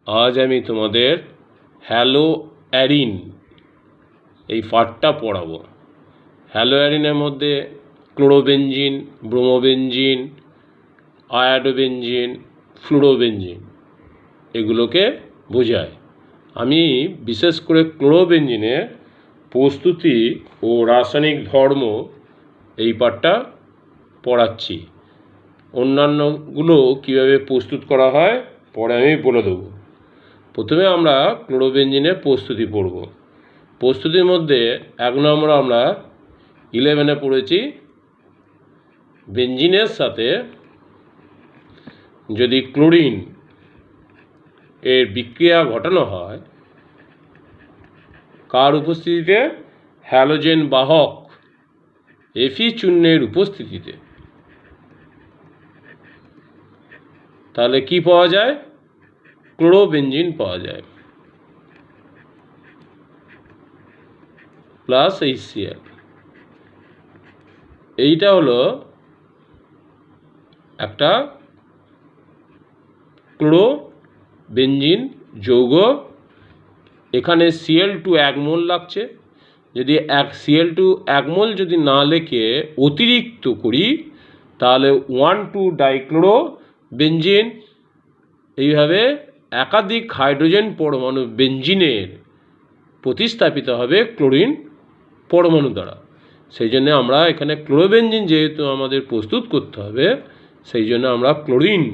आज আমি তোমাদের হ্যালো অ্যারিন এই পার্টটা পড়াবো। হ্যালো অ্যারিনের মধ্যে ক্লোরোবেনজিন, ব্রোমোবেনজিন, আয়োডোবেনজিন, ফ্লুরোবেনজিন এগুলোকে বোঝায়। আমি বিশেষ করে ক্লোরোবেনজিনের প্রস্তুতি ও রাসায়নিক ধর্ম এই পার্টটা পড়াচ্ছি। অন্যান্যগুলো কীভাবে প্রস্তুত করা হয় পরে আমি বলে দেবো। প্রথমে আমরা ক্লোরোবেনজিনের প্রস্তুতি পড়ব। প্রস্তুতির মধ্যে 1 নম্বর আমরা 11-এ পড়েছি, বেনজিনের সাথে যদি ক্লোরিন এর বিক্রিয়া ঘটানো হয় কার উপস্থিতিতে? হ্যালোজেন বাহক এফি চূর্ণের উপস্থিতিতে। তাহলে কি পাওয়া যায়? ক্লোরোবেনজিন পাওয়া যায় প্লাস HCl। এইটা হলো একটা ক্লোরোবেনজিন যৌগ। এখানে Cl2 1 মোল লাগছে। যদি Cl2 1 মোল যদি না লিখে অতিরিক্ত করি তাহলে 1,2-ডাইক্লোরোবেনজিন। এইভাবে একাধিক হাইড্রোজেন পরমাণু বেনজিনের প্রতিস্থাপিত হবে ক্লোরিন পরমাণু দ্বারা। সেই জন্য আমরা এখানে ক্লোরোবেনজিন যেহেতু আমাদের প্রস্তুত করতে হবে, সেই জন্য আমরা ক্লোরিন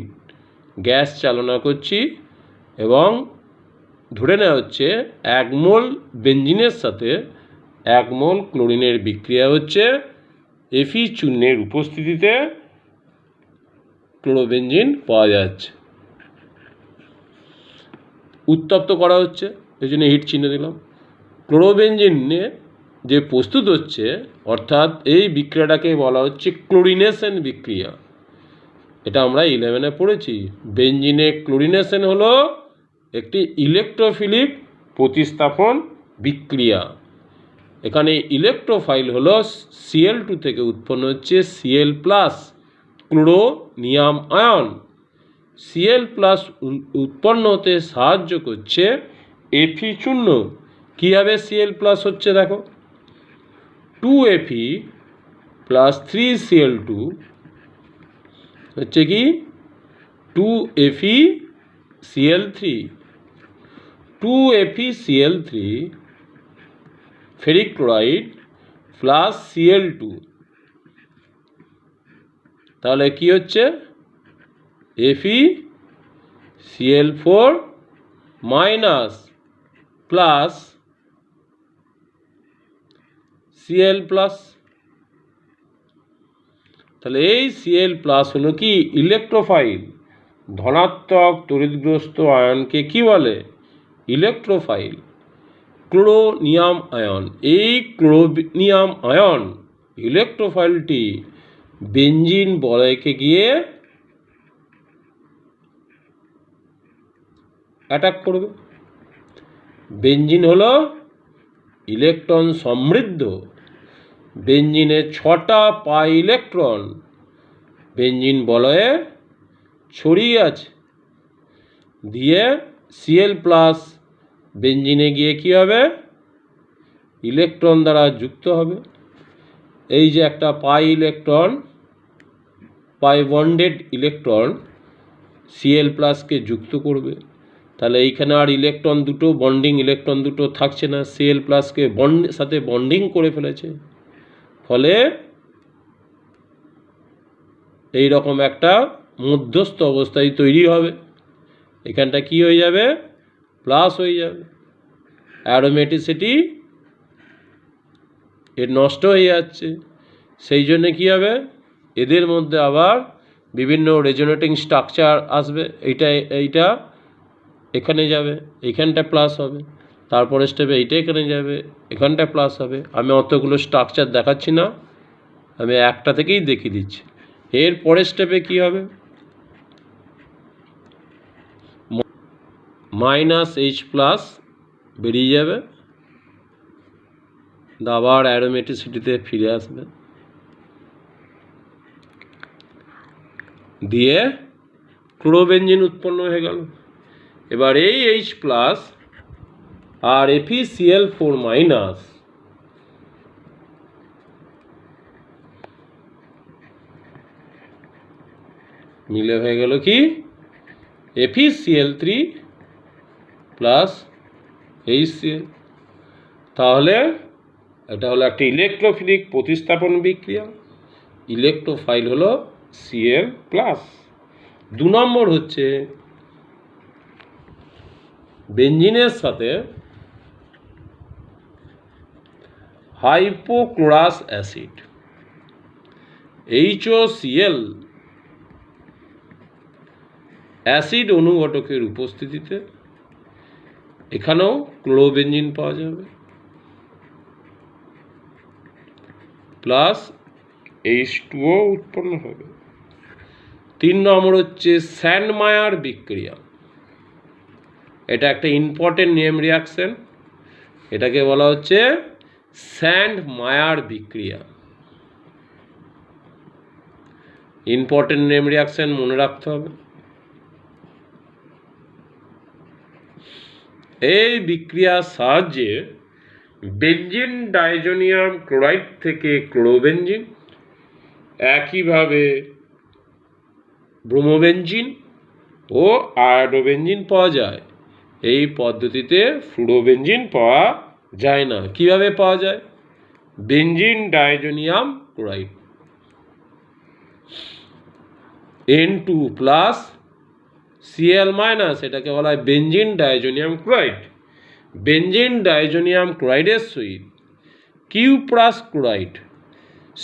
গ্যাস চালনা করছি এবং ধরে নেওয়া হচ্ছে 1 মোল বেনজিনের সাথে 1 মোল ক্লোরিনের বিক্রিয়া হচ্ছে, এফি চূর্ণের উপস্থিতিতে ক্লোরোবেনজিন পাওয়া যাচ্ছে। উত্তপ্ত করা হচ্ছে, এই জন্য হিট চিহ্ন দিলাম। ক্লোরোবেনজিনে যে প্রস্তুত হচ্ছে অর্থাৎ এই বিক্রিয়াটাকে বলা হচ্ছে ক্লোরিনেশন বিক্রিয়া। এটা আমরা 11-এ পড়েছি। বেনজিনে ক্লোরিনেশন হলো একটি ইলেকট্রোফিলিক প্রতিস্থাপন বিক্রিয়া। এখানে ইলেকট্রোফাইল হলো Cl2 থেকে উৎপন্ন হচ্ছে Cl+, ক্লোরোনিয়াম আয়ন। Cl+ উৎপন্ন হতে সাহায্য করছে এফি চূর্ণ। কীভাবে Cl+ হচ্ছে দেখো, 2Fe + 3Cl2 হচ্ছে কি 2FeCl3, 2FeCl3 ferric chloride plus Cl2। তাহলে কি হচ্ছে? FeCl4 minus plus Cl+। তাহলে এই Cl+ হলো কি ইলেকট্রোফাইল। ধনাত্মক তড়িৎগ্রস্ত আয়নকে কি বলে? ইলেকট্রোফাইল। ক্লোরোনিয়াম আয়ন, এই ক্লোরোনিয়াম আয়ন ইলেকট্রোফাইলটি বেনজিন বলয়কে গিয়ে অ্যাটাক করবে। বেনজিন হলো ইলেকট্রন সমৃদ্ধ। বেনজিনে 6টা পাই ইলেকট্রন বেনজিন বলয়ে ছড়িয়ে আছে। দিয়ে Cl+ বেনজিনে গিয়ে কি হবে? ইলেকট্রন দ্বারা যুক্ত হবে। এই যে একটা পাই ইলেকট্রন, পাই বন্ডেড ইলেকট্রন Cl+কে যুক্ত করবে। তাহলে এইখানে আর ইলেকট্রন দুটো, বন্ডিং ইলেকট্রন দুটো থাকছে না, Cl+কে সাথে বন্ডিং করে ফেলেছে। ফলে এই রকম একটা মধ্যস্থ অবস্থায় তৈরি হবে। এখানটা কি হয়ে যাবে? প্লাস হয়ে যাবে। অ্যারোমেটিসিটি এর নষ্ট হয়ে যাচ্ছে। সেই জন্য কি হবে? এদের মধ্যে আবার বিভিন্ন রেজোনেটিং স্ট্রাকচার আসবে। এইটা এখানে যাবে, এখানটা প্লাস হবে। তারপরে স্টেপে এইটা এখানে যাবে, এখানটা প্লাস হবে। আমি অতগুলো স্ট্রাকচার দেখাচ্ছি না, আমি একটা থেকেই দেখিয়ে দিচ্ছি। এর পরের স্টেপে কি হবে? -H+ বেরিয়ে যাবে, আবার অ্যারোমেটিসিটিতে ফিরে আসবে, দিয়ে ক্লোরোবেনজিন উৎপন্ন হয়ে গেল। এবার এই H প্লাস আর FeCl4 মাইনাস মিলে হয়ে গেল কি FeCl3 প্লাস HCl। তাহলে এটা হলো একটা ইলেকট্রোফিলিক প্রতিস্থাপন বিক্রিয়া, ইলেকট্রোফাইল হলো Cl প্লাস। 2 নম্বর হচ্ছে বেঞ্জিনের সাথে হাইপোক্লোরাস অ্যাসিড HOCl অ্যাসিড অনুঘটকের উপস্থিতিতে এখানেও ক্লোরোবেঞ্জিন পাওয়া যাবে প্লাস H2O উৎপন্ন হবে। 3 নম্বর হচ্ছে স্যান্ডমায়ার বিক্রিয়া। এটা একটা ইম্পর্টেন্ট নেম রিয়াকশন, এটাকে বলা হচ্ছে স্যান্ডমায়ার বিক্রিয়া। ইম্পর্টেন্ট নেম রিয়াকশন মনে রাখতে হবে। এই বিক্রিয়ার সাহায্যে বেঞ্জিন ডাইজোনিয়াম ক্লোরাইড থেকে ক্লোরোবেঞ্জিন, একইভাবে ব্রোমোবেঞ্জিন ও আয়োডোবেঞ্জিন পাওয়া যায়। এই পদ্ধতিতে ফ্লুরোবেঞ্জিন পাওয়া যায় না। কিভাবে পাওয়া যায়? Benzene diazonium chloride N2 plus Cl minus, এটাকে বলা হয় benzene diazonium chloride. Benzene diazonium ক্লোরাইডের সহিত কিউপ্রাস ক্লোরাইড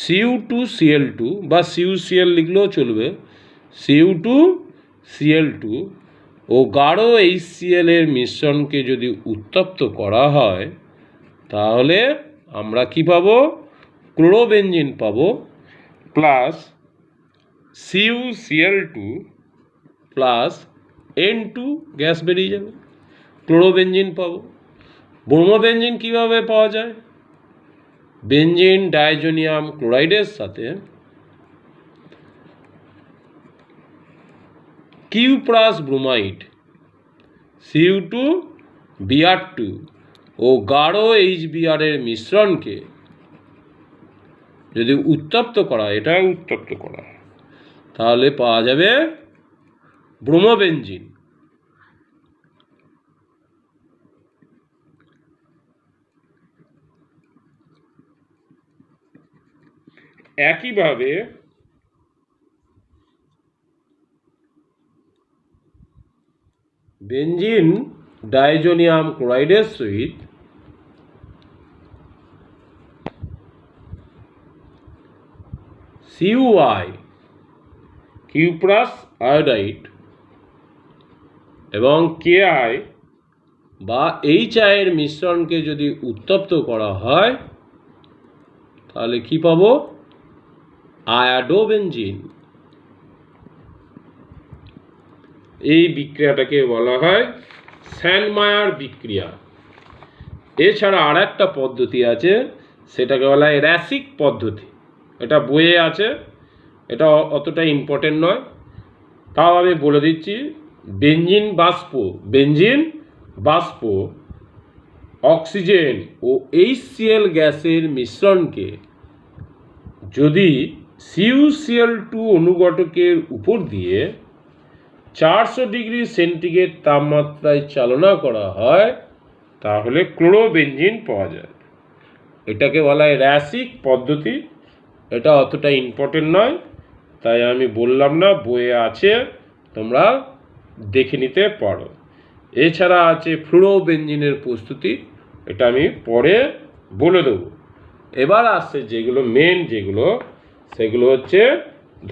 Cu2Cl2 বা CuCl লিখলেও চলবে, Cu2Cl2 ও গাঢ় HCl এর মিশ্রণকে যদি উত্তপ্ত করা হয় তাহলে আমরা কি পাবো? ক্লোরোবেঞ্জিন পাবো plus CuCl2 plus N2 gas বেরিয়ে যাবে, ক্লোরোবেঞ্জিন পাবো। ব্রোমোবেঞ্জিন কিভাবে পাওয়া যায়? বেঞ্জিন ডাইজোনিয়াম ক্লোরাইডের সাথে কিউপ্রাস ব্রোমাইড Cu2Br2 ও গাঢ় HBr এর মিশ্রণকে যদি উত্তপ্ত করা, এটা উত্তপ্ত করা, তাহলে পাওয়া যাবে ব্রোমোবেঞ্জিন। একইভাবে বেঞ্জিন ডাইজোনিয়াম ক্লোরাইডের সহিত CuI কিউপ্রাস আয়োডাইড এবং KI বা HI এর মিশ্রণকে যদি উত্তপ্ত করা হয় তাহলে কি পাবো? আয়োডোবেঞ্জিন। এই বিক্রিয়াটাকে বলা হয় স্যান্ডমায়ার বিক্রিয়া। এছাড়া আর একটা পদ্ধতি আছে, সেটাকে বলা হয় র্যাসিক পদ্ধতি। এটা বইয়ে আছে, এটা অতটা ইম্পর্টেন্ট নয়, তাও আমি বলে দিচ্ছি। বেঞ্জিন বাষ্প অক্সিজেন ও HCl গ্যাসের মিশ্রণকে যদি CuCl2 অনুঘটকের উপর দিয়ে 400 ডিগ্রি সেন্টিগ্রেড তাপমাত্রায় চালনা করা হয় তাহলে ক্লোরোবেঞ্জিন পাওয়া যায়। এটাকে বলা হয় র্যাসিক পদ্ধতি। এটা অতটা ইম্পর্টেন্ট নয়, তাই আমি বললাম না, বইয়ে আছে, তোমরা দেখে নিতে পারো। এছাড়া আছে ফ্লুরোবেঞ্জিনের প্রস্তুতি, এটা আমি পরে বলে দেবো। এবার আসছে যেগুলো মেন, সেগুলো হচ্ছে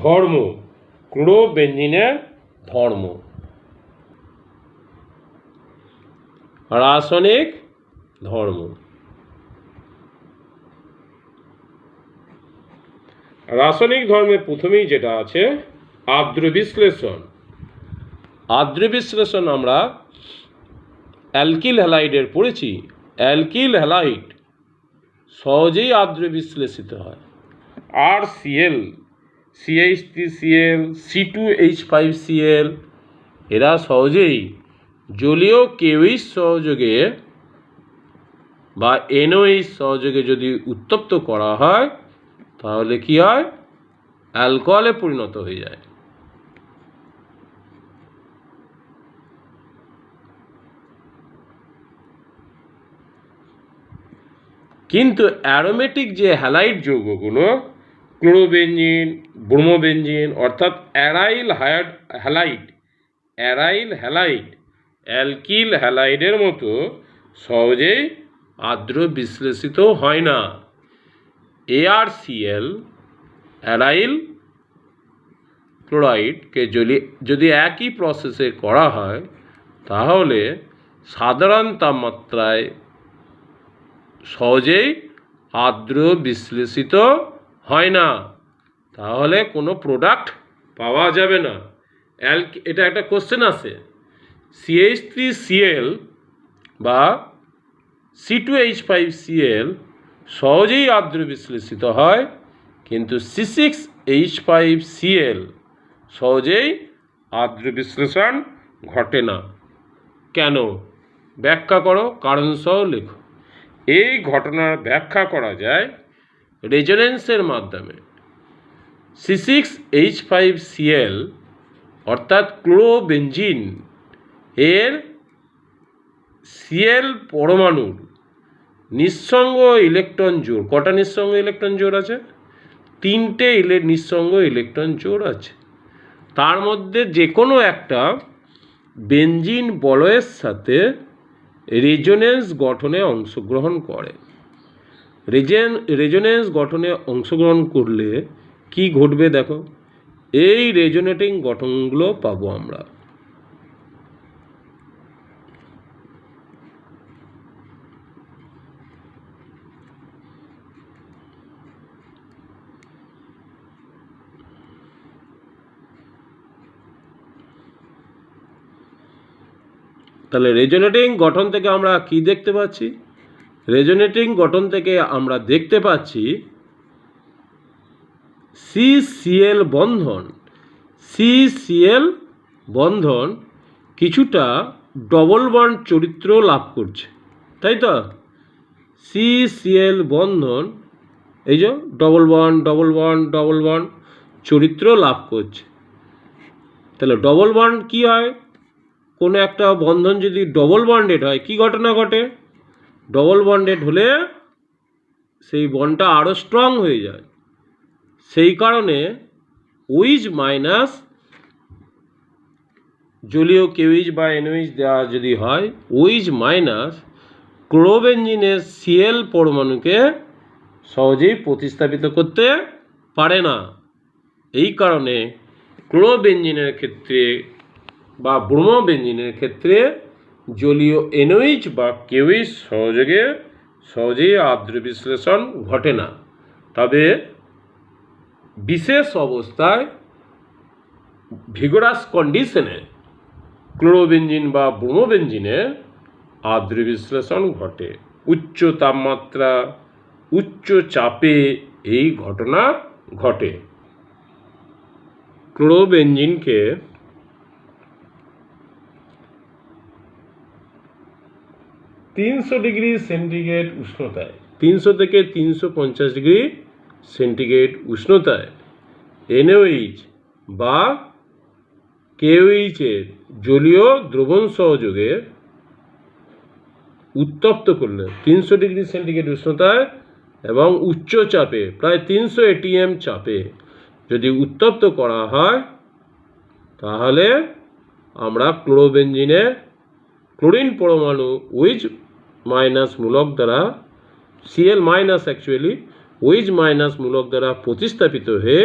ধর্ম, ক্লোরোবেঞ্জিনের ধর্ম। রাসায়নিক ধর্ম। রাসায়নিক ধর্মে প্রথমেই যেটা আছে আর্দ্র বিশ্লেষণ। আর্দ্র বিশ্লেষণ আমরা অ্যালকিল হ্যালাইডের পড়েছি। অ্যালকিল হ্যালাইড সহজেই আর্দ্র বিশ্লেষিত হয়। RCl, CH3Cl, C2H5Cl এরা সহজেই জলীয় কেওএইচ সহযোগে বা এনওএইচ সহযোগে যদি উত্তপ্ত করা হয় তাহলে কি হয়, অ্যালকোহলে পরিণত হয়ে যায়। কিন্তু অ্যারোমেটিক যে হ্যালাইড যৌগগুলো, ক্লোরোবেঞ্জিন, ব্রোমোবেঞ্জিন অর্থাৎ অ্যারাইল হ্যালাইড অ্যালকিল হ্যালাইডের মতো সহজেই আর্দ্র বিশ্লেষিত হয় না। ArCl অ্যারাইল ক্লোরাইডকে যদি একই প্রসেসে করা হয় তাহলে সাধারণ তাপমাত্রায় সহজেই আর্দ্র বিশ্লেষিত হয় না, তাহলে কোনো প্রোডাক্ট পাওয়া যাবে না। এটা একটা কোশ্চেন আছে, CH3Cl বা C2H5Cl সহজেই আর্দ্র বিশ্লেষিত হয়, কিন্তু C6H5Cl সহজেই আর্দ্র বিশ্লেষণ ঘটে না। কেন? ব্যাখ্যা করো, কারণ সহ লেখো। এই ঘটনার ব্যাখ্যা করা যায় রেজোনেন্সের মাধ্যমে। C6H5Cl অর্থাৎ ক্লোরোবেঞ্জিন এর Cl পরমাণুর নিঃসঙ্গ ইলেকট্রন জোড়, কটা নিঃসঙ্গ ইলেকট্রন জোড় আছে? 3টে নিঃসঙ্গ ইলেকট্রন জোড় আছে। তার মধ্যে যে কোনো একটা বেঞ্জিন বলয়ের সাথে রেজোনেন্স গঠনে অংশগ্রহণ করে। রেজোনেন্স গঠনে অংশগ্রহণ করলে কি ঘটবে দেখো, এই রেজোনেটিং গঠনগুলো পাবো আমরা। তাহলে রেজোনেটিং গঠন থেকে আমরা কি দেখতে পাচ্ছি? রেজোনেটিং গঠন থেকে আমরা দেখতে পাচ্ছি CCl বন্ধন কিছুটা ডবল বন্ড চরিত্র লাভ করছে, তাই তো? CCl বন্ধন এই যে ডবল বন্ড চরিত্র লাভ করছে। তাহলে ডবল বন্ড কি হয়? কোনো একটা বন্ধন যদি ডবল বন্ডেড হয় কি ঘটনা ঘটে? ডবল বন্ডেড হলে সেই বন্ডটা আরও স্ট্রং হয়ে যায়। সেই কারণে OH মাইনাস জলীয় কেওএইচ বা NOH দেওয়া যদি হয়, OH মাইনাস ক্লোরোবেঞ্জিনের Cl পরমাণুকে সহজেই প্রতিস্থাপিত করতে পারে না। এই কারণে ক্লোরোবেঞ্জিনের ক্ষেত্রে বা ব্রোমোবেঞ্জিনের ক্ষেত্রে জলীয় NOH বা কেওএইচ সহজেই আর্দ্র বিশ্লেষণ ঘটে না। তবে বিশেষ অবস্থায় ভিগোরাস কন্ডিশনে ক্লোরোবেঞ্জিন বা ব্রোমোবেঞ্জিনের আর্দ্র বিশ্লেষণ ঘটে। উচ্চ তাপমাত্রা, উচ্চ চাপে এই ঘটনা ঘটে। ক্লোরোবেঞ্জিনকে 300 ডিগ্রি সেন্টিগ্রেড উষ্ণতায়, 300 থেকে 350 ডিগ্রি সেন্টিগ্রেড উষ্ণতায় NOH বা KOH এর জলীয় দ্রবণ সহযোগে উত্তপ্ত করলে 300 ডিগ্রি সেন্টিগ্রেড উষ্ণতায় এবং উচ্চ চাপে প্রায় 300 ATM চাপে যদি উত্তপ্ত করা হয় তাহলে আমরা ক্লোরোবেঞ্জিনের ক্লোরিন পরমাণু OH মাইনাস মূলক দ্বারা Cl মাইনাস OH মাইনাস মূলক দ্বারা প্রতিস্থাপিত হয়ে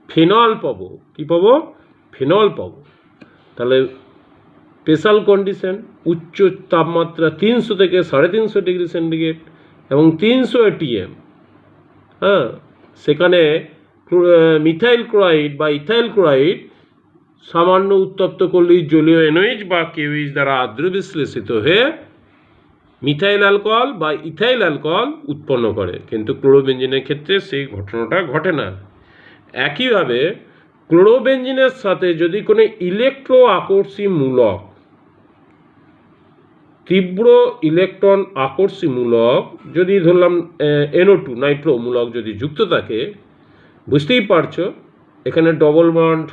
ফেনল পাবো। কি পাবো? ফেনল পাবো। তাহলে স্পেশাল কন্ডিশন, উচ্চ তাপমাত্রা 300 থেকে 350 ডিগ্রি সেন্টিগ্রেড এবং 300 ATM, সেখানে মিথাইল ক্লোরাইড বা ইথাইল ক্লোরাইড সামান্য উত্তপ্ত করলেই জলীয় NOH বা KOH দ্বারা আর্দ্র বিশ্লেষিত হয়ে মিথাইল অ্যালকোহল বা ইথাইল অ্যালকোহল উৎপন্ন করে, কিন্তু ক্লোরোবেঞ্জিনের ক্ষেত্রে সেই ঘটনাটা ঘটে না। একইভাবে ক্লোরোবেঞ্জিনের সাথে যদি কোনো ইলেকট্রো আকর্ষী মূলক তীব্র ইলেকট্রন আকর্ষণমূলক যদি ধরলাম NO2 নাইট্রো মূলক যদি যুক্ত থাকে, বুঝতেই পারছো এখানে ডবল বন্ড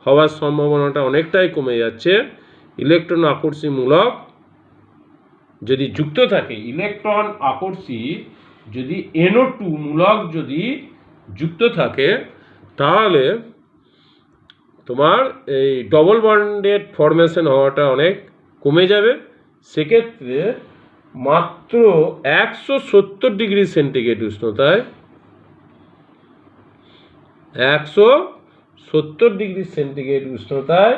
হওয়ার সম্ভাবনাটা অনেকটাই কমে যাচ্ছে। ইলেকট্রন আকর্ষণমূলক যদি যুক্ত থাকে, ইলেকট্রন আকর্ষী যদি NO2 মূলক যদি যুক্ত থাকে, তাহলে তোমার এই ডবল বন্ডের ফরমেশন হওয়াটা অনেক কমে যাবে। সেক্ষেত্রে মাত্র 170 ডিগ্রি সেন্টিগ্রেড উষ্ণতায় 170 ডিগ্রি সেন্টিগ্রেড উষ্ণতায়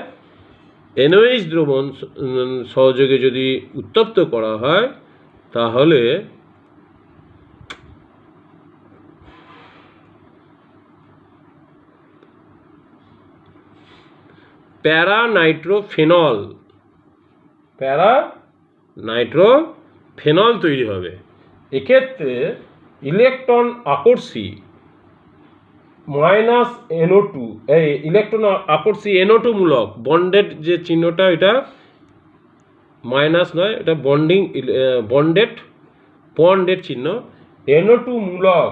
NOH দ্রবণ সহযোগে যদি উত্তপ্ত করা হয়, তাহলে প্যারানাইট্রোফেনল তৈরি হবে। এক্ষেত্রে ইলেকট্রন আকর্ষী -NO2, এই ইলেকট্রন আকর্ষী NO2 মূলক বন্ডেড যে চিহ্নটা, এটা মাইনাস নয়, এটা বন্ডেড চিহ্ন। NO2 মূলক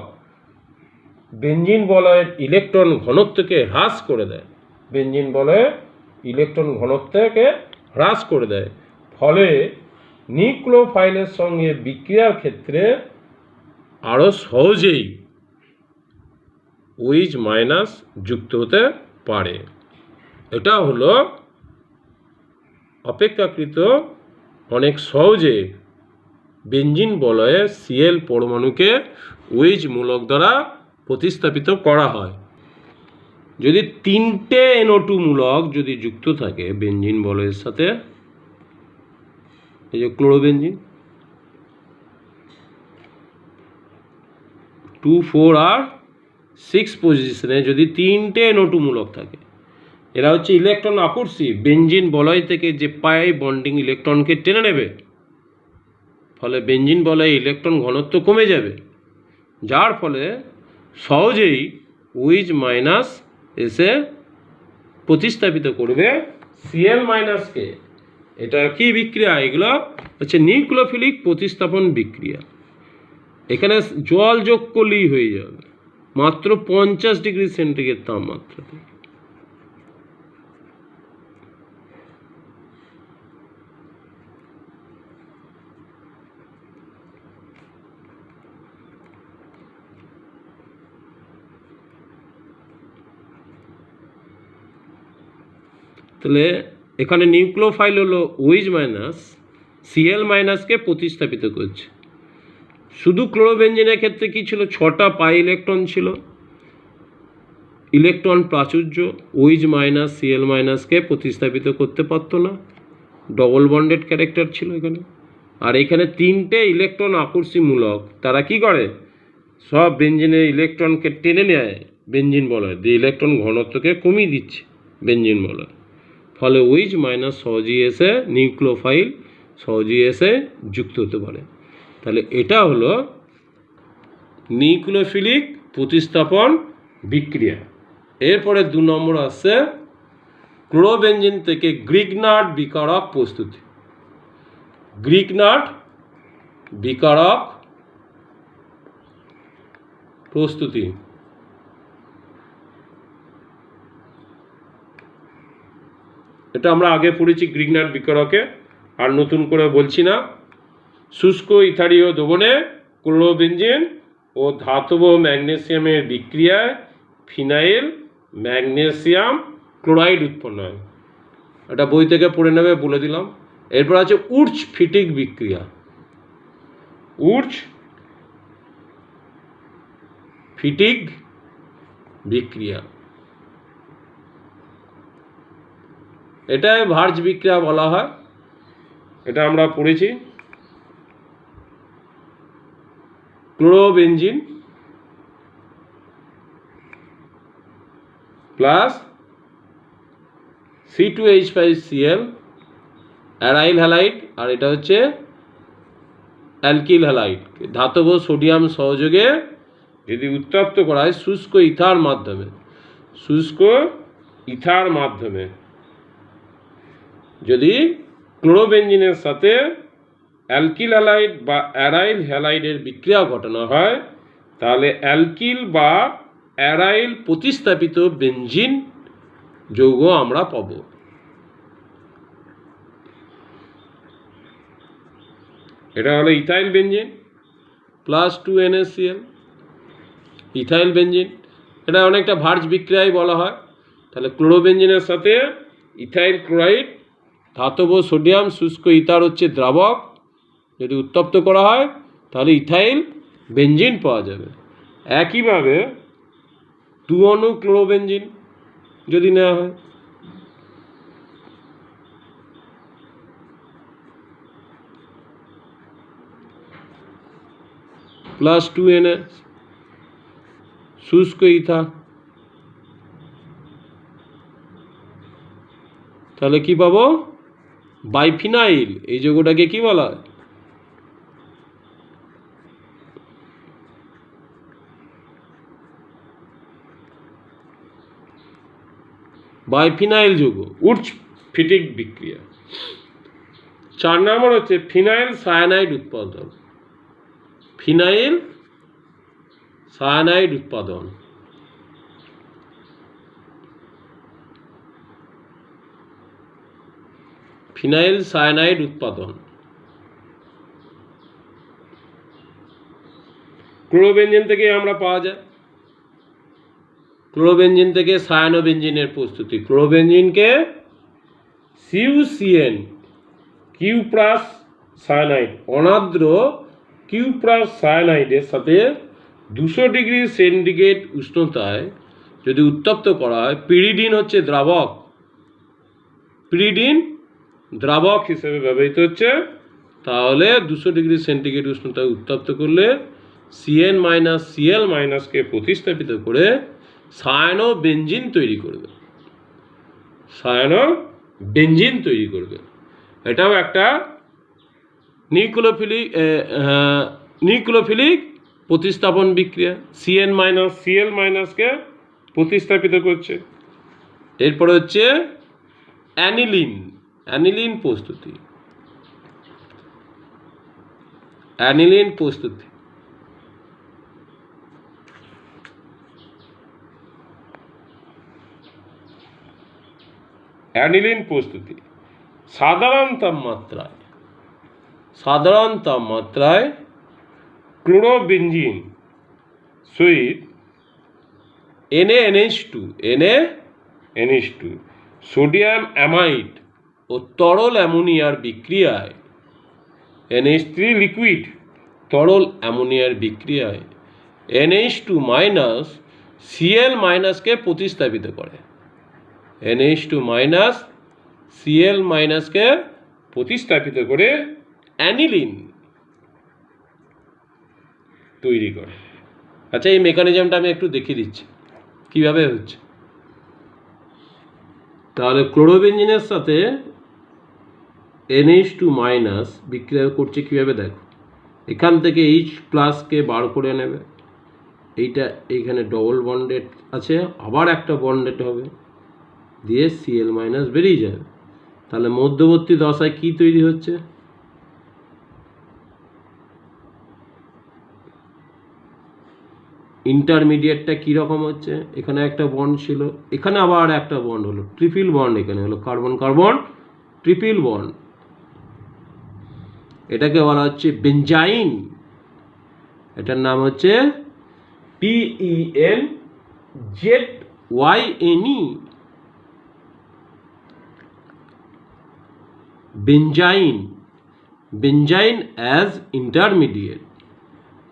বেঞ্জিন বলয়ের ইলেকট্রন ঘনত্বকে হ্রাস করে দেয়, বেঞ্জিন বলয়ের ইলেকট্রন ঘনত্বকে হ্রাস করে দেয়। ফলে নিউক্লিওফাইলের সঙ্গে বিক্রিয়ার ক্ষেত্রে আরও সহজেই OH মাইনাস যুক্ত হতে পারে। এটা হলো অপেক্ষাকৃত অনেক সহজে বেঞ্জিন বলয়ে Cl পরমাণুকে OH মূলক দ্বারা প্রতিস্থাপিত করা হয়। যদি 3টে NO2 মূলক যদি যুক্ত থাকে বেঞ্জিন বলয়ের সাথে, এই যে ক্লোরোবেঞ্জিন 2, 4 আর 6 পজিশনে যদি 3টে NO2 মূলক থাকে, এরা হচ্ছে ইলেকট্রন আকর্ষী, বেঞ্জিন বলয় থেকে যে পাই বন্ডিং ইলেকট্রনকে টেনে নেবে, ফলে বেঞ্জিন বলয়ে ইলেকট্রন ঘনত্ব কমে যাবে, যার ফলে সহজেই OH মাইনাস এসে প্রতিস্থাপিত করবে Cl মাইনাসকে। এটা কি বিক্রিয়া? এগুলো হচ্ছে নিউক্লিওফিলিক প্রতিস্থাপন বিক্রিয়া। এখানে জল যোগ করলেই হয়ে যাবে মাত্র 50 ডিগ্রি সেন্টিগ্রেড তাপমাত্রাতে। তাহলে এখানে নিউক্লিওফাইল হলো OH মাইনাস Cl মাইনাসকে প্রতিস্থাপিত করছে। শুধু ক্লোরোবেঞ্জিনের ক্ষেত্রে কি ছিল? 6টা পাই ইলেকট্রন ছিল, ইলেকট্রন প্রাচুর্য OH মাইনাস Cl মাইনাসকে প্রতিস্থাপিত করতে পারতো না, ডবল বন্ডেড ক্যারেক্টার ছিল এখানে। আর এখানে 3টে ইলেকট্রন আকর্ষণমূলক, তারা কি করে? সব বেঞ্জিনের ইলেকট্রনকে টেনে নেয় বেঞ্জিন বলয় দিয়ে, ইলেকট্রন ঘনত্বকে কমিয়ে দিচ্ছে বেঞ্জিন বলয়। ফলে OH মাইনাস সহজেই এসে নিউক্লিওফাইল সহজেই এসে যুক্ত হতে পারে। তাহলে এটা হলো নিউক্লিওফিলিক প্রতিস্থাপন বিক্রিয়া। এরপরে 2 নম্বর আসছে ক্লোরোবেঞ্জিন থেকে গ্রিগনার্ড বিকারক প্রস্তুতি। গ্রিগনার্ড বিকারক প্রস্তুতি। এটা আমরা আগে পড়েছি গ্রিগনার্ড বিকারকে, আর নতুন করে বলছি না। শুষ্ক ইথারীয় দ্রবণে ক্লোরোবেঞ্জিন ও ধাতব ম্যাগনেসিয়ামের বিক্রিয়ায় ফিনাইল ম্যাগনেসিয়াম ক্লোরাইড উৎপন্ন হয়। এটা বই থেকে পড়ে নেবে, বলে দিলাম। এরপর আছে উর্চ ফিটিক বিক্রিয়া। উর্চ ফিটিক বিক্রিয়া, এটাই ভার্জ বিক্রিয়া বলা হয়। এটা আমরা পড়েছি। Chlorobenzene plus C2H5Cl aryl halide, আর এটা হচ্ছে অ্যালকিল হ্যালাইড, ধাতব সোডিয়াম সহযোগে যদি উত্তপ্ত করা হয় শুষ্ক ইথার মাধ্যমে, শুষ্ক ইথার মাধ্যমে যদি ক্লোরোবেঞ্জিনের সাথে অ্যালকিল হ্যালাইড বা অ্যারাইল হ্যালাইডের বিক্রিয়া ঘটানো হয়, তাহলে অ্যালকিল বা অ্যারাইল প্রতিস্থাপিত বেনজিন যৌগ আমরা পাব। এটা হলো ethyl benzene plus 2NaCl, ethyl benzene. এটা অনেকটা ভার্জ বিক্রিয়াই বলা হয়। তাহলে ক্লোরোবেনজিনের সাথে ইথাইল ক্লোরাইড, ধাতব সোডিয়াম শুষ্ক ইথার হচ্ছে দ্রাবক, যদি উত্তপ্ত করা হয় তাহলে ইথাইল বেনজিন পাওয়া যাবে। একইভাবে 2 অণু ক্লোরোবেনজিন যদি নেওয়া হয়, প্লাস 2Na শুষ্ক ইথার, তাহলে কি পাবো? বাইফিনাইল। এই যৌগটাকে কি বলা হয়? বাইফিনাইল যৌগ, উডস-ফিটিক বিক্রিয়া। 4 নম্বর হচ্ছে ফিনাইল সায়ানাইড উৎপাদন। ফিনাইল সায়ানাইড উৎপাদন। ফিনাইল সায়ানাইড উৎপাদন। ক্লোরোবেনজিন থেকে আমরা পাওয়া যায়। ক্লোরোবেনজিন থেকে সায়ানোবেনজিনের প্রস্তুতি। ক্লোরোবেনজিনকে CuCN, কিউপ্রাস সায়ানাইড, অনার্দ্র কিউপ্রাস সায়ানাইডের সাথে 200 ডিগ্রি সেন্টিগ্রেড উষ্ণতায় যদি উত্তপ্ত করা হয়, পিরিডিন হচ্ছে দ্রাবক, পিরিডিন দ্রাবক হিসেবে ব্যবহৃত হচ্ছে, তাহলে 200 ডিগ্রি সেন্টিগ্রেড উষ্ণতায় উত্তপ্ত করলে CN-Cl- কে প্রতিস্থাপিত করে সায়ানোবেনজিন তৈরি করবে। সায়ানোবেনজিন তৈরি করবে। এটাও একটা নিউক্লিওফিলিক প্রতিস্থাপন বিক্রিয়া। CN-Cl- কে প্রতিস্থাপিত করছে। এরপরে হচ্ছে অ্যানিলিন। অ্যানিলিন প্রস্তুতি। অ্যানিলিন প্রস্তুতি। অ্যানিলিন প্রস্তুতি সাধারণ তাপমাত্রায় ক্লোরোবেনজিন সহিত NaNH2 সোডিয়াম অ্যামাইড ও তরল অ্যামোনিয়ার বিক্রিয়ায় NH3 লিকুইড তরল অ্যামোনিয়ার বিক্রিয়ায় NH2- Cl- কে প্রতিস্থাপিত করে। NH2- Cl- কে প্রতিস্থাপিত করে অ্যানিলিন তৈরি করে। আচ্ছা, এই মেকানিজমটা আমি একটু দেখিয়ে দিচ্ছি কিভাবে হচ্ছে। তাহলে ক্লোরোবেনজিনের সাথে NH2- বিক্রিয়া করছে কিভাবে দেখো। এখান থেকে H+ কে বার করে নেবে, এইটা এইখানে ডবল বন্ডেড আছে, আবার একটা বন্ডেড হবে, দিয়ে Cl- বেরিয়ে যাবে। তাহলে মধ্যবর্তী দশায় কি তৈরি হচ্ছে? ইন্টারমিডিয়েটটা কীরকম হচ্ছে? এখানে একটা বন্ড ছিল, এখানে আবার একটা বন্ড হলো, ট্রিপল বন্ড এখানে হলো, কার্বন কার্বন ট্রিপল বন্ড। এটাকে বলা হচ্ছে বেনজাইন। এটার নাম হচ্ছে PENZYNE, benzyne. Benzyne as intermediate.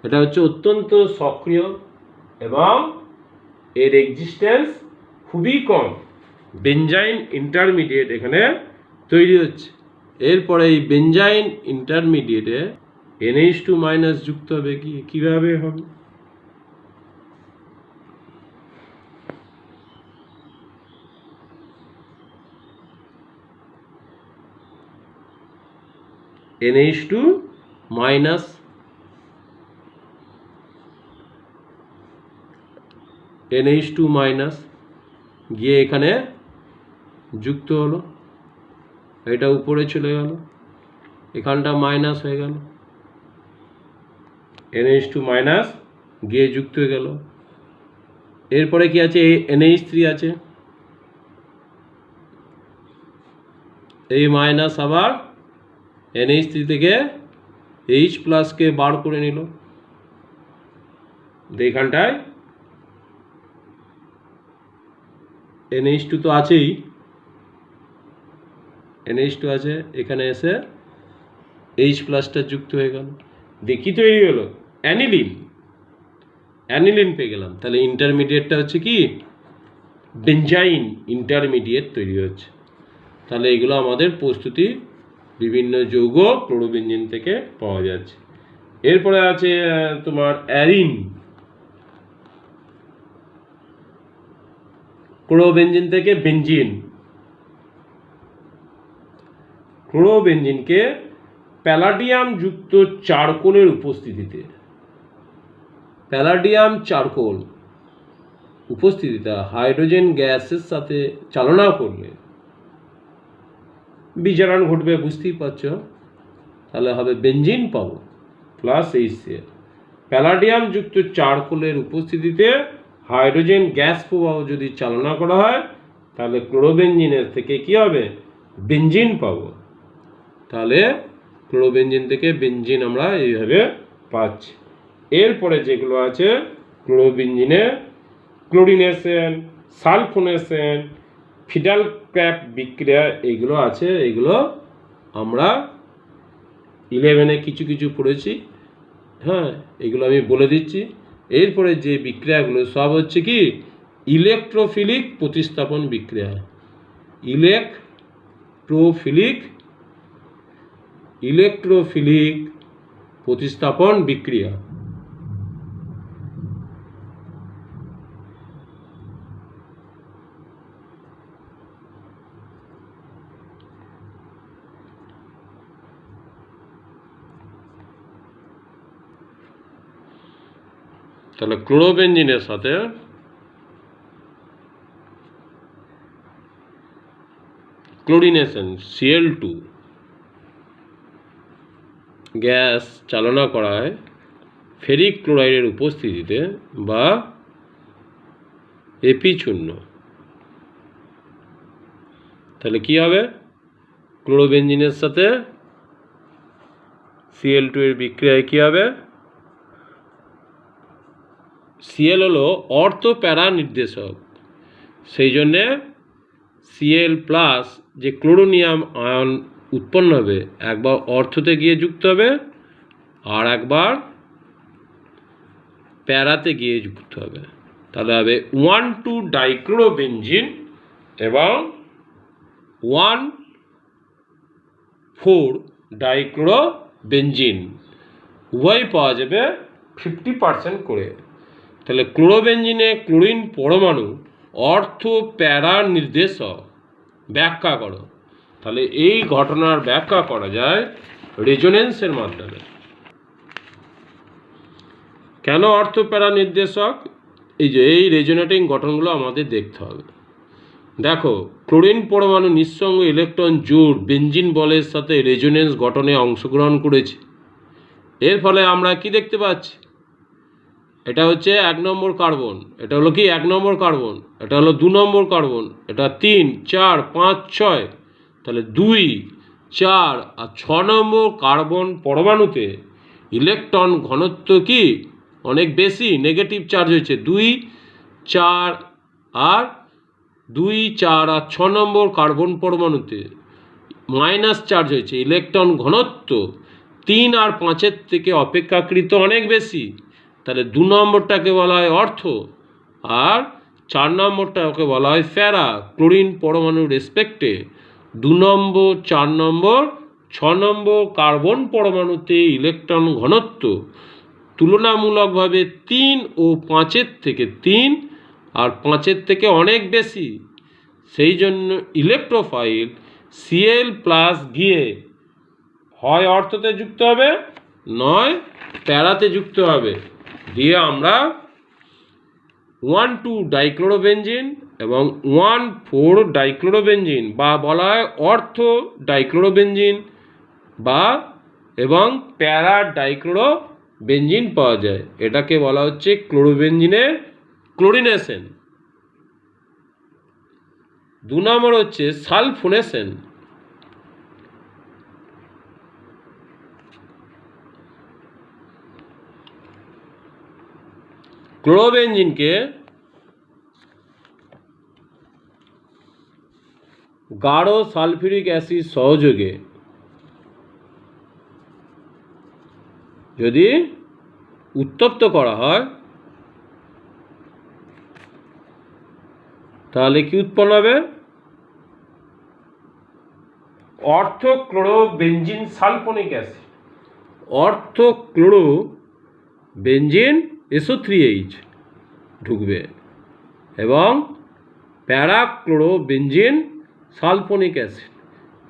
এটা হচ্ছে অত্যন্ত সক্রিয় এবং এর এক্সিস্টেন্স খুবই কম। বেনজাইন ইন্টারমিডিয়েট এখানে তৈরি হচ্ছে। এরপরে এই বেনজাইন ইন্টারমিডিয়েটে NH2- যুক্ত হবে। কিভাবে হবে? NH2- গিয়ে এখানে যুক্ত হলো, এটা উপরে চলে গেল, এখানটা মাইনাস হয়ে গেল, NH2 মাইনাস গিয়ে যুক্ত হয়ে গেল। এরপরে কি আছে, NH3 আছে, এই মাইনাস আবার NH3 থেকে H প্লাসকে বার করে নিল, এইখানটায় NH2 তো আছেই, NH2 আছে, এখানে এসে H প্লাসটা যুক্ত হয়ে গেল, দেখি তৈরি হলো অ্যানিলিন, অ্যানিলিন পেয়ে গেলাম। তাহলে ইন্টারমিডিয়েটটা হচ্ছে কি, বেঞ্জাইন ইন্টারমিডিয়েট তৈরি হচ্ছে। তাহলে এগুলো আমাদের প্রস্তুতি বিভিন্ন যৌগ ক্লোরোবেঞ্জিন থেকে পাওয়া যাচ্ছে। এরপরে আছে তোমার অ্যারিন, ক্লোরোবেঞ্জিন থেকে বেঞ্জিন, ক্লোরোবেঞ্জিনকে প্যালাডিয়াম যুক্ত চারকোলের উপস্থিতিতে, প্যালাডিয়াম চারকোল উপস্থিতিতে হাইড্রোজেন গ্যাসের সাথে চালনা করলে বিজারণ ঘটবে, বুঝতেই পারছ। তাহলে হবে বেঞ্জিন পাবো প্লাস HCl। প্যালাডিয়াম যুক্ত চারকোলের উপস্থিতিতে হাইড্রোজেন গ্যাস প্রবাহ যদি চালনা করা হয় তাহলে ক্লোরোবেঞ্জিনের থেকে কি হবে, বেঞ্জিন পাবো। তাহলে ক্লোরোবেঞ্জিন থেকে বেঞ্জিন আমরা এইভাবে পাচ্ছি। এরপরে যেগুলো আছে ক্লোরোবেঞ্জিনে ক্লোরিনেশন, সালফোনেশন, ফিডাল ক্র্যাপ বিক্রিয়া এইগুলো আছে, এইগুলো আমরা 11-এ কিছু কিছু পড়েছি, হ্যাঁ, এগুলো আমি বলে দিচ্ছি। এরপরে যে বিক্রিয়াগুলো সব হচ্ছে কি ইলেকট্রোফিলিক প্রতিস্থাপন বিক্রিয়া, ইলেকট্রোফিলিক প্রতিস্থাপন বিক্রিয়া। তাহলে ক্লোরোবেঞ্জিনের সাথে ক্লোরিনেশন Cl2 গ্যাস চালনা করায় ফেরিক ক্লোরাইডের উপস্থিতিতে বা Fe শূন্য, তাহলে কি হবে, ক্লোরোবেঞ্জিনের সাথে Cl2 এর বিক্রিয়ায় কি হবে, Cl হলো অর্থ প্যারা নির্দেশক, সেই জন্যে Cl প্লাস যে ক্লোরোনিয়াম আয়ন উৎপন্ন হবে একবার অর্থতে গিয়ে যুক্ত হবে আর একবার প্যারাতে গিয়ে যুক্ত হবে। তাহলে হবে 1,2 ডাইক্লোরোবেঞ্জিন এবং 1,4 ডাইক্লোরোবেঞ্জিন, উভয় পাওয়া যাবে 50% করে। তাহলে ক্লোরোবেঞ্জিনে ক্লোরিন পরমাণু অর্থ প্যারা নির্দেশক ব্যাখ্যা করো। তাহলে এই ঘটনার ব্যাখ্যা করা যায় রেজোনেন্সের মাধ্যমে। কেন অর্থ প্যারা নির্দেশক, এই রেজোনেটিং গঠনগুলো আমাদের দেখতে হবে। দেখো, ক্লোরিন পরমাণু নিঃসঙ্গ ইলেকট্রন জোড় বেঞ্জিন বলের সাথে রেজোনেন্স গঠনে অংশগ্রহণ করেছে। এর ফলে আমরা কি দেখতে পাচ্ছি, এটা হচ্ছে 1 নম্বর কার্বন, এটা হলো কি 1 নম্বর কার্বন, এটা হলো 2 নম্বর কার্বন, এটা 3, 4, 5, 6, তাহলে 2, 4 আর 6 নম্বর কার্বন পরমাণুতে ইলেকট্রন ঘনত্ব কি অনেক বেশি, নেগেটিভ চার্জ হয়েছে 2, 4 আর 6 নম্বর কার্বন পরমাণুতে মাইনাস চার্জ হয়েছে, ইলেকট্রন ঘনত্ব 3 আর 5-এর থেকে অপেক্ষাকৃত অনেক বেশি। তাহলে 2 নম্বরটাকে বলা হয় অর্থ আর 4 নম্বরটাকে বলা হয় প্যারা। ক্লোরিন পরমাণুর রেসপেক্টে 2 নম্বর, 4 নম্বর, 6 নম্বর কার্বন পরমাণুতে ইলেকট্রন ঘনত্ব তুলনামূলকভাবে 3 ও 5-এর থেকে 3 আর 5-এর থেকে অনেক বেশি। সেই জন্য ইলেকট্রোফাইল Cl প্লাস গিয়ে হয় অর্থতে যুক্ত হবে নয় প্যারাতে যুক্ত হবে, দিয়ে আমরা 1,2 ডাইক্লোরোবেঞ্জিন এবং 1,4 ডাইক্লোরোবেঞ্জিন বা বলা হয় অর্থ ডাইক্লোরোবেঞ্জিন বা এবং প্যারা ডাইক্লোরো বেঞ্জিন পাওয়া যায়। এটাকে বলা হচ্ছে ক্লোরোবেঞ্জিনের ক্লোরিনেশন। 2 নম্বর হচ্ছে সালফোনেশন। ক্লোরোবেঞ্জিনকে গাঢ় সালফিউরিক অ্যাসিড সহযোগে যদি উত্তপ্ত করা হয় তাহলে কি উৎপন্ন হবে? অর্থোক্লোরোবেঞ্জিন সালফোনিক অ্যাসিড, অর্থোক্লোরোবেঞ্জিন SO3H ঢুকবে এবং প্যারাক্লোরোবেঞ্জিন সালফোনিক অ্যাসিড।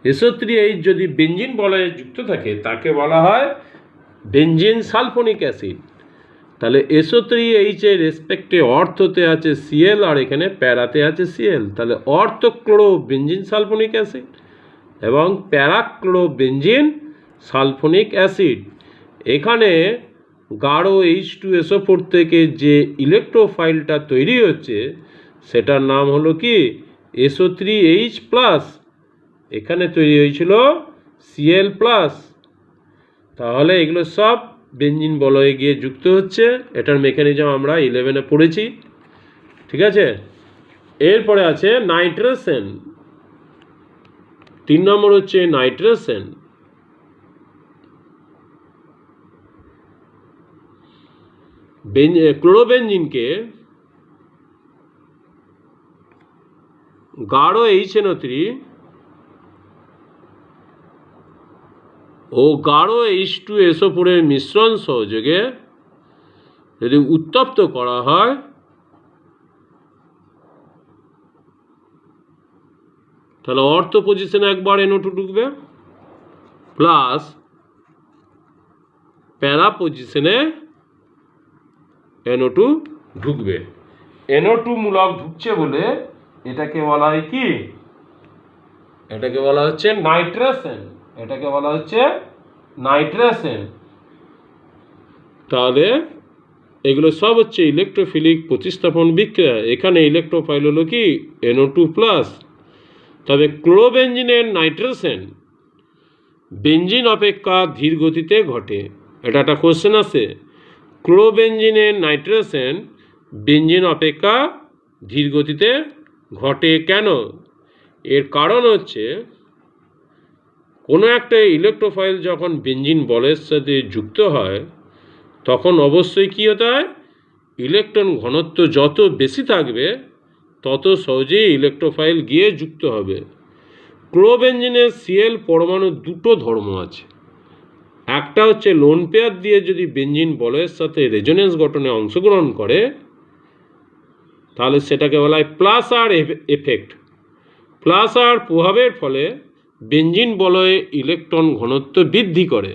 SO3H যদি বেঞ্জিন বলয়ে যুক্ত থাকে তাকে বলা হয় বেঞ্জিন সালফোনিক অ্যাসিড। তাহলে SO3H এর রেসপেক্টে অর্থতে আছে Cl আর এখানে প্যারাতে আছে Cl, তাহলে অর্থোক্লোরোবেঞ্জিন সালফোনিক অ্যাসিড এবং প্যারাক্লোরোবেঞ্জিন সালফোনিক অ্যাসিড। এখানে গাঢ় H2SO4 থেকে যে ইলেকট্রোফাইলটা তৈরি হচ্ছে সেটার নাম হলো কি SO3H+, এখানে তৈরি হয়েছিল Cl+। তাহলে এগুলো সব বেঞ্জিন বলয়ে গিয়ে যুক্ত হচ্ছে। এটার মেকানিজম আমরা 11-এ পড়েছি, ঠিক আছে। এরপরে আছে নাইট্রেশন। 3 নম্বর হচ্ছে নাইট্রেশন। ক্লোরোবেঞ্জিনকে গাঢ় HNO3 ও গাঢ় H2SO4 এর মিশ্রণ সহযোগে যদি উত্তপ্ত করা হয় তাহলে অর্থ পজিশনে একবার NO2 ঢুকবে প্লাস প্যারা পজিশনে NO2 ঢুকবে। NO2 মূলক ঢুকছে বলে এটাকে বলা হয় কি? এটাকে বলা হচ্ছে নাইট্রেশন। এটাকে বলা হচ্ছে নাইট্রেশন। তাহলে এগুলো সব হচ্ছে ইলেকট্রোফিলিক প্রতিস্থাপন বিক্রিয়া। এখানে ইলেকট্রোফাইল হলো কি NO2+। তবে ক্লোরোবেঞ্জিনের নাইট্রেশন বেঞ্জিন অপেক্ষা ধীর গতিতে ঘটে। এটা একটা কোশ্চেন আছে। ক্লোরোবেঞ্জিনের নাইট্রেশন বেঞ্জিন অপেক্ষা ধীর গতিতে ঘটে কেন? এর কারণ হচ্ছে কোনো একটা ইলেকট্রোফাইল যখন বেঞ্জিন বলের সাথে যুক্ত হয় তখন অবশ্যই কী হতে হয়? ইলেকট্রন ঘনত্ব যত বেশি থাকবে তত সহজেই ইলেকট্রোফাইল গিয়ে যুক্ত হবে। ক্লোরোবেঞ্জিনের Cl পরমাণুর দুটো ধর্ম আছে। একটা হচ্ছে লোন পেয়ার দিয়ে যদি বেঞ্জিন বলয়ের সাথে রেজোনেন্স গঠনে অংশগ্রহণ করে তাহলে সেটাকে বলা হয় প্লাস আর এফেক্ট। প্লাস আর প্রভাবের ফলে বেঞ্জিন বলয়ে ইলেকট্রন ঘনত্ব বৃদ্ধি করে।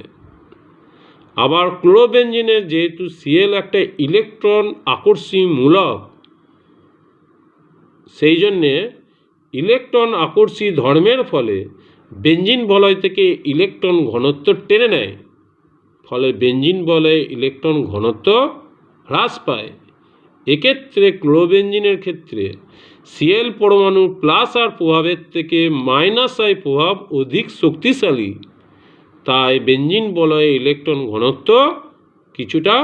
আবার ক্লোরোবেঞ্জিনের যেহেতু Cl একটা ইলেকট্রন আকর্ষী মূলক, সেই জন্যে ইলেকট্রন আকর্ষী ধর্মের ফলে বেঞ্জিন বলয় থেকে ইলেকট্রন ঘনত্ব টেনে নেয়, ফলে বেঞ্জিন বলয়ে ইলেকট্রন ঘনত্ব হ্রাস পায়। এক্ষেত্রে ক্লোরোবেঞ্জিনের ক্ষেত্রে Cl পরমাণু প্লাস আর প্রভাবের থেকে -I প্রভাব অধিক শক্তিশালী, তাই বেঞ্জিন বলয়ে ইলেকট্রন ঘনত্ব কিছুটা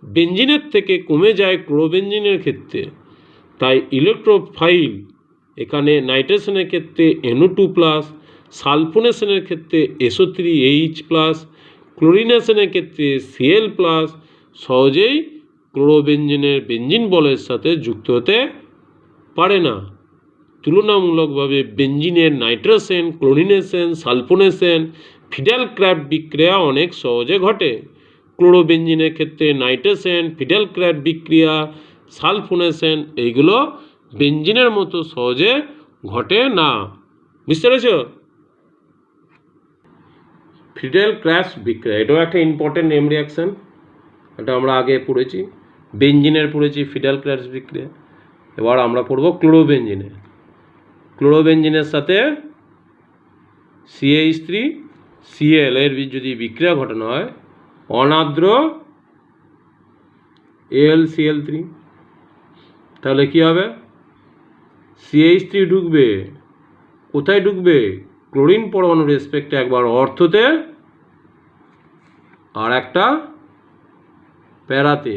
বেঞ্জিনের থেকে কমে যায় ক্লোরোবেঞ্জিনের ক্ষেত্রে। তাই ইলেকট্রোফাইল এখানে নাইট্রেশনের ক্ষেত্রে NO2+, সালফোনেশনের ক্ষেত্রে SO3H+, ক্লোরিনেশনের ক্ষেত্রে Cl+, সহজেই ক্লোরোবেঞ্জিনের বেঞ্জিন বলয়ের সাথে যুক্ত হতে পারে না। তুলনামূলকভাবে বেঞ্জিনের nitration, chlorination, sulphonation, Friedel Crafts বিক্রিয়া অনেক সহজে ঘটে। ক্লোরোবেঞ্জিনের ক্ষেত্রে নাইট্রেশন, ফিডেল ক্র্যাফট বিক্রিয়া, সালফোনেশন এইগুলো বেঞ্জিনের মতো সহজে ঘটে না। বুঝতে পেরেছ? ফিডেল ক্র্যাফট বিক্রিয়া এটাও একটা ইম্পর্টেন্ট নেম রিয়াকশান। এটা আমরা আগে পড়েছি, বেঞ্জিনের পড়েছি ফিডেল ক্র্যাফট বিক্রিয়া। এবার আমরা পড়ব ক্লোরোবেঞ্জিনে। ক্লোরোবেঞ্জিনের সাথে CH3 Cl এর যদি বিক্রিয়া ঘটানো হয় অনার্দ্র AlCl3, তাহলে কি হবে? CH3 ঢুকবে, কোথায় ঢুকবে? ক্লোরিন পরমাণুর রেসপেক্টে একবার অর্থতে আর একটা প্যারাতে।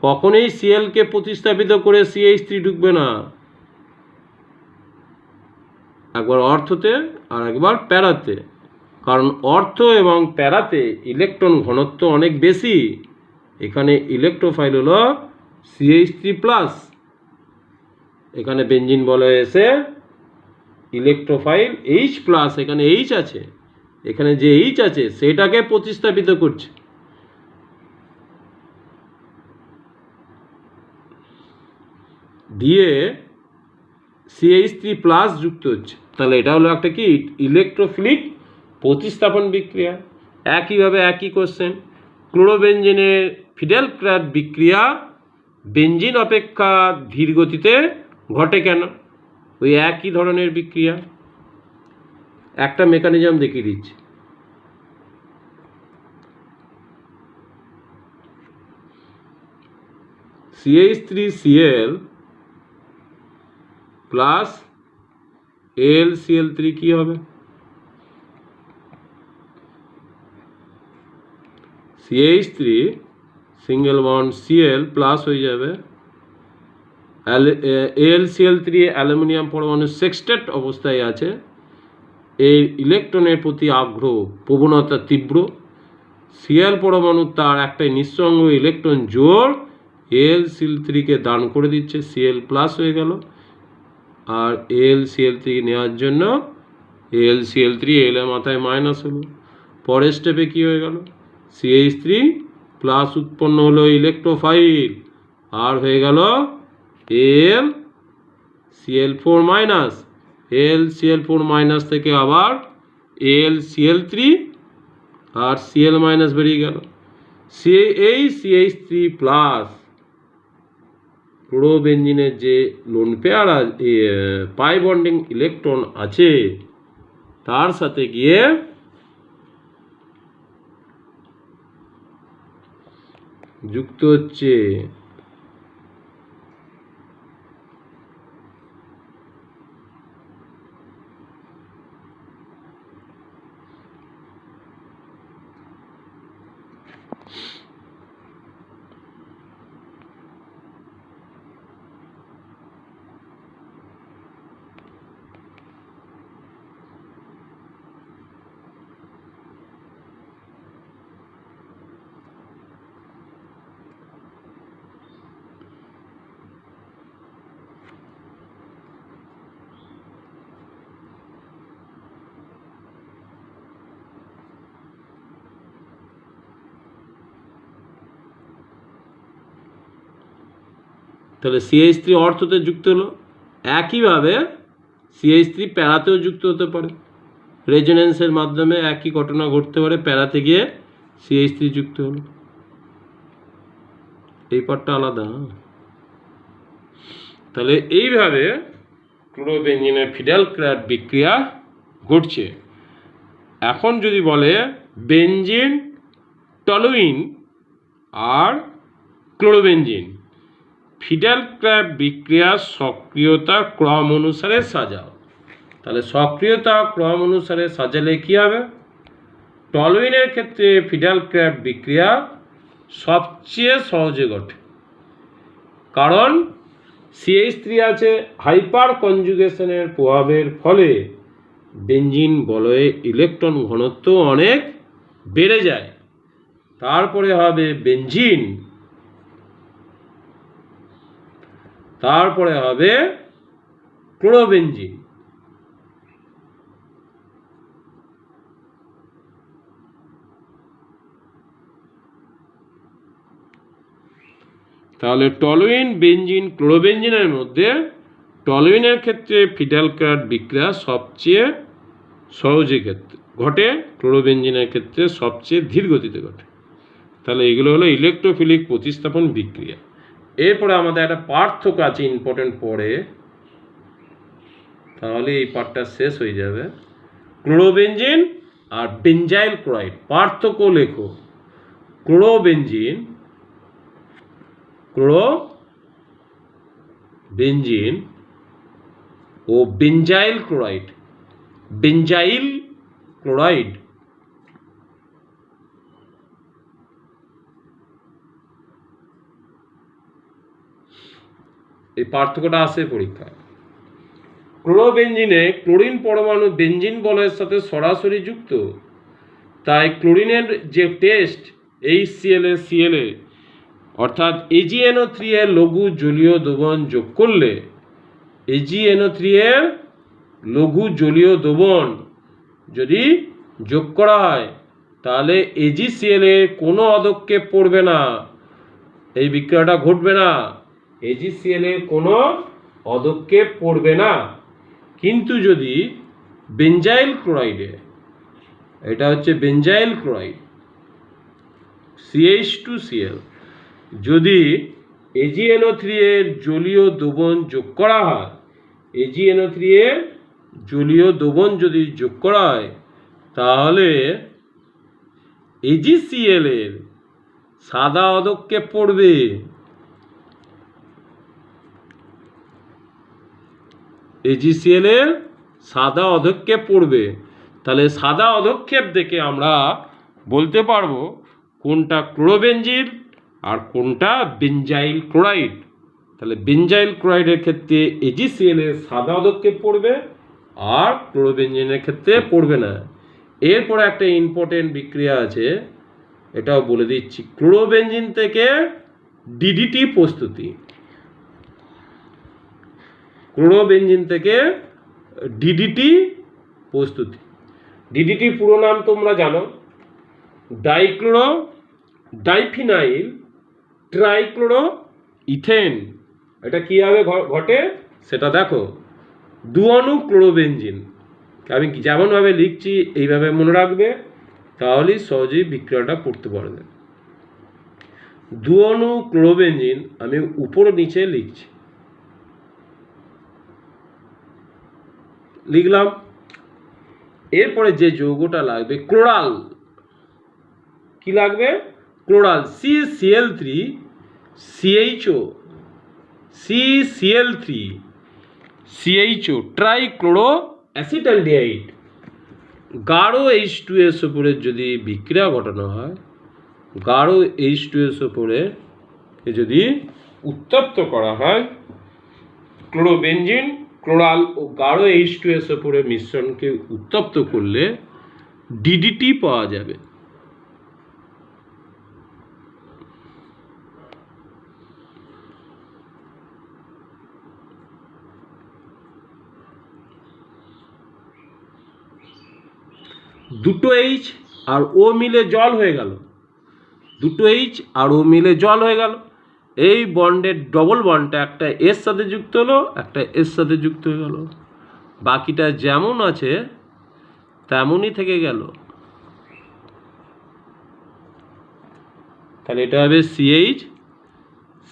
কখনোই Cl-কে প্রতিস্থাপিত করে CH3 ঢুকবে না, একবার অর্থতে আর একবার প্যারাতে, কারণ অর্থ এবং প্যারাতে ইলেকট্রন ঘনত্ব অনেক বেশি। এখানে ইলেকট্রোফাইল হলো CH3+, এখানে বেঞ্জিন বলে এসে ইলেকট্রোফাইল H+, এখানে H আছে, এখানে যে H আছে সেটাকে প্রতিস্থাপিত করছে। দিয়ে CH3+ যুক্ত হচ্ছে, তাহলে এটা হলো একটা কি ইলেকট্রোফিলিক প্রতিস্থাপন বিক্রিয়া। একইভাবে একই কোশ্চেন, ক্লোরোবেঞ্জিনের ফিডেলক্র্যাফট বিক্রিয়া বেঞ্জিন অপেক্ষা ধীর গতিতে ঘটে কেন? ওই একই ধরনের বিক্রিয়া, একটা মেকানিজম দেখিয়ে দিচ্ছি। CH3Cl প্লাস AlCl3 কি হবে? CH3 single bond Cl plus হয়ে যাবে AlCl3, অ্যালুমিনিয়াম পরমাণু সেক্সটেট অবস্থায় আছে, এই ইলেকট্রনের প্রতি আগ্রহ প্রবণতা তীব্র। Cl পরমাণু তার একটাই নিঃসঙ্গ ইলেকট্রন জোর AlCl3-কে দান করে দিচ্ছে, Cl প্লাস হয়ে গেল। আর AlCl3 নেওয়ার জন্য AlCl3 এর মাথায় মাইনাস হলো। পরের স্টেপে কি হয়ে গেল? CH3 প্লাস উৎপন্ন হলো ইলেকট্রোফাইল, আর হয়ে গেল AlCl4 মাইনাস, AlCl4 মাইনাস থেকে আবার AlCl3 আর Cl মাইনাস বেরিয়ে গেল। এই CH3 প্লাস ক্লোরোবেঞ্জিনের যে লোন পেয়ার পাই বন্ডিং ইলেকট্রন আছে তার সাথে গিয়ে যুক্ত হচ্ছে। তাহলে CH3 অর্থতে যুক্ত হলো, একইভাবে CH3 প্যারাতেও যুক্ত হতে পারে, রেজোনেন্সের মাধ্যমে একই ঘটনা ঘটতে পারে, প্যারাতে গিয়ে CH3 যুক্ত হলো। এই পার্টটা আলাদা। তাহলে এইভাবে ক্লোরোবেঞ্জিনের ফিডেলক্র্যাফট বিক্রিয়া ঘটছে। এখন যদি বলে বেঞ্জিন, টলুইন আর ক্লোরোবেঞ্জিন ফিডেলক্র্যাফট বিক্রিয়ার সক্রিয়তা ক্রম অনুসারে সাজাও, তাহলে সক্রিয়তা ক্রম অনুসারে সাজালে কি হবে? টলুইনের ক্ষেত্রে ফিডেলক্র্যাফট বিক্রিয়া সবচেয়ে সহজে ঘটে, কারণ CH3 আছে, হাইপার কনজুগেশনের প্রভাবের ফলে বেঞ্জিন বলয়ে ইলেকট্রন ঘনত্ব অনেক বেড়ে যায়। তারপরে হবে বেঞ্জিন, তারপরে হবে ক্লোরোবেঞ্জিন। তাহলে টলুইন, বেঞ্জিন, ক্লোরোবেঞ্জিনের মধ্যে টলুইনের ক্ষেত্রে ফিডেলক্র্যাফট বিক্রিয়া সবচেয়ে সহজে ঘটে, ক্লোরোবেঞ্জিনের ক্ষেত্রে সবচেয়ে ধীর গতিতে ঘটে। তাহলে এগুলো হলো ইলেকট্রোফিলিক প্রতিস্থাপন বিক্রিয়া। এরপরে আমাদের একটা পার্থক্য আছে ইম্পর্টেন্ট পড়ে, তাহলে এই পার্টটা শেষ হয়ে যাবে। ক্লোরোবেঞ্জিন আর বেঞ্জাইল ক্লোরাইড, পার্থক্য লেখো। ক্লোরোবেঞ্জিন ও বেঞ্জাইল ক্লোরাইড। এই পার্থক্যটা আসে পরীক্ষায়। ক্লোরোবেঞ্জিনে ক্লোরিন পরমাণু বেঞ্জিন বলয়ের সাথে সরাসরি যুক্ত, তাই ক্লোরিনের যে টেস্ট HCl অর্থাৎ AgNO3 এর লঘু জলীয় দ্রবণ যোগ করলে, AgNO3 এর লঘু জলীয় দ্রবণ যদি যোগ করা হয় তাহলে AgCl এর কোনো অধক্ষেপ পড়বে না, এই বিক্রিয়াটা ঘটবে না, AgCl এর কোনো অধক্ষেপ পড়বে না। কিন্তু যদি বেঞ্জাইল ক্লোরাইডে, এটা হচ্ছে বেঞ্জাইল ক্লোরাইড CH2Cl, যদি AgNO3 এর জলীয় দ্রবণ যোগ করা হয়, AgNO3 এর জলীয় দ্রবণ যদি যোগ করা হয় তাহলে AgCl এর সাদা অধক্ষেপ পড়বে। AgCl এর সাদা অধক্ষেপ পড়বে। তাহলে সাদা অধক্ষেপ দেখে আমরা বলতে পারবো কোনটা ক্লোরোবেঞ্জিন আর কোনটা বেঞ্জাইল ক্লোরাইড। তাহলে বেঞ্জাইল ক্লোরাইডের ক্ষেত্রে AgCl এর সাদা অধক্ষেপ পড়বে আর ক্লোরোবেঞ্জিনের ক্ষেত্রে পড়বে না। এরপরে একটা ইম্পর্টেন্ট বিক্রিয়া আছে, এটাও বলে দিচ্ছি। ক্লোরোবেঞ্জিন থেকে DDT প্রস্তুতি। DDT পুরো নাম তোমরা জানো, ডাইক্লোরো ডাইফিনাইল ট্রাইক্লোরো ইথেন। এটা কীভাবে ঘটে সেটা দেখো। দু অণু ক্লোরোবেঞ্জিন, আমি যেমনভাবে লিখছি এইভাবে মনে রাখবে, তাহলেই সহজেই বিক্রিয়াটা করতে পারবে। দু অণু ক্লোরোবেঞ্জিন আমি উপর নিচে লিখলাম। এরপরে যে যৌগটা লাগবে ক্লোরাল, কি লাগবে? ক্লোরাল CCl3 CHO ট্রাইক্লোরো অ্যাসিটালডিহাইড। গাঢ় H2SO4 এর যদি বিক্রিয়া ঘটানো হয়, গাঢ় H2SO4 যদি উত্তপ্ত করা হয়, ক্লোরোবেঞ্জিন, ক্লোরাল ও গাঢ় H2SO4 এর মিশ্রণকে উত্তপ্ত করলে DDT পাওয়া যাবে। দুটো H আর O মিলে জল হয়ে গেল, এই বন্ডের ডবল বন্ডটা একটা এর সাথে যুক্ত হলো, একটা এর সাথে যুক্ত হয়ে গেল, বাকিটা যেমন আছে তেমনই থেকে গেল। তাহলে এটা হবে CH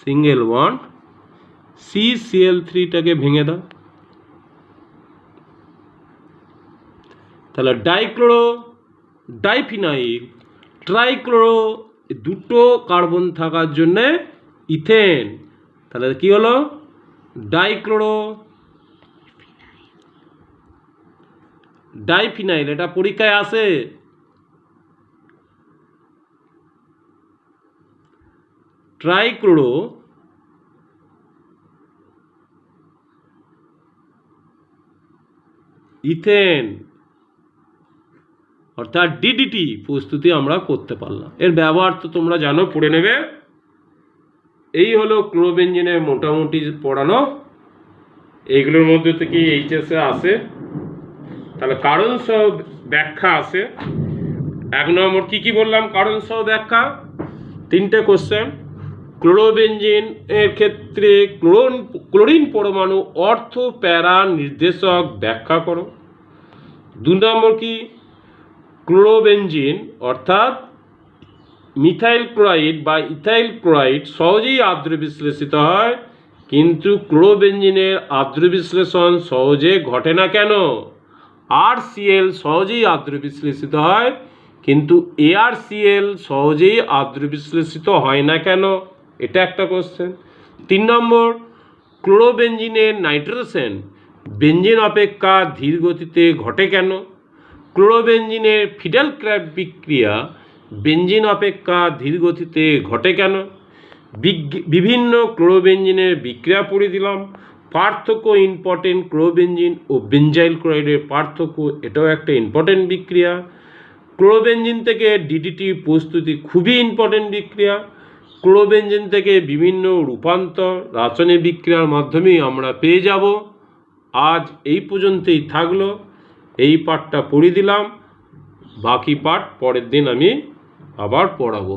সিঙ্গেল বন্ড, CCl3টাকে ভেঙে দাও, তাহলে ডাইক্লোরো ডাইফিনাইল ট্রাইক্লোরো, দুটো কার্বন থাকার জন্যে ইথেন। তাহলে কি হলো? Dichloro diphenyl. এটা পরীক্ষায় আসে। ট্রাইক্লোরো ইথেন অর্থাৎ DDT প্রস্তুতি আমরা করতে পারলাম। এর ব্যবহার তো তোমরা জানো, পড়ে নেবে। এই হলো ক্লোরোবেঞ্জিনের মোটামুটি পড়ানো। এইগুলোর মধ্যে থেকে HS এ আসে। তাহলে কারণ সহ ব্যাখ্যা আসে। 1 নম্বর কি বললাম? কারণ সহ ব্যাখ্যা। 3টে কোশ্চেন। ক্লোরোবেঞ্জিন এর ক্ষেত্রে ক্লোরিন পরমাণু অর্থ প্যারা নির্দেশক ব্যাখ্যা করো। 2 নম্বর কি? ক্লোরোবেঞ্জিন অর্থাৎ মিথাইল ক্লোরাইড বা ইথাইল ক্লোরাইড সহজেই আর্দ্র বিশ্লেষিত হয়, কিন্তু ক্লোরোবেঞ্জিনের আর্দ্র বিশ্লেষণ সহজে ঘটে না কেন? RCl সহজেই আদ্র বিশ্লেষিত হয়, কিন্তু ArCl সহজেই আদ্র বিশ্লেষিত হয় না কেন? এটা একটা কোশ্চেন। 3 নম্বর, ক্লোরোবেঞ্জিনের নাইট্রেশন বেঞ্জিন অপেক্ষা ধীর গতিতে ঘটে কেন? ক্লোরোবেঞ্জিনের ফিডেল ক্র্যাফট বিক্রিয়া বেঞ্জিন অপেক্ষা ধীর গতিতে ঘটে কেন? বিভিন্ন ক্লোরোবেঞ্জিনের বিক্রিয়া পড়ে দিলাম। পার্থক্য ইম্পর্টেন্ট, ক্লোরোবেঞ্জিন ও বেঞ্জাইল ক্লোরাইডের পার্থক্য, এটাও একটা ইম্পর্টেন্ট বিক্রিয়া। ক্লোরোবেঞ্জিন থেকে ডিডিটি প্রস্তুতি খুবই ইম্পর্টেন্ট বিক্রিয়া। ক্লোরোবেঞ্জিন থেকে বিভিন্ন রূপান্তর রাসায়নিক বিক্রিয়ার মাধ্যমেই আমরা পেয়ে যাব। আজ এই পর্যন্তই থাকলো, এই পাঠটা পড়ে দিলাম, বাকি পাঠ পরের দিন আমি আবার পড়াবো।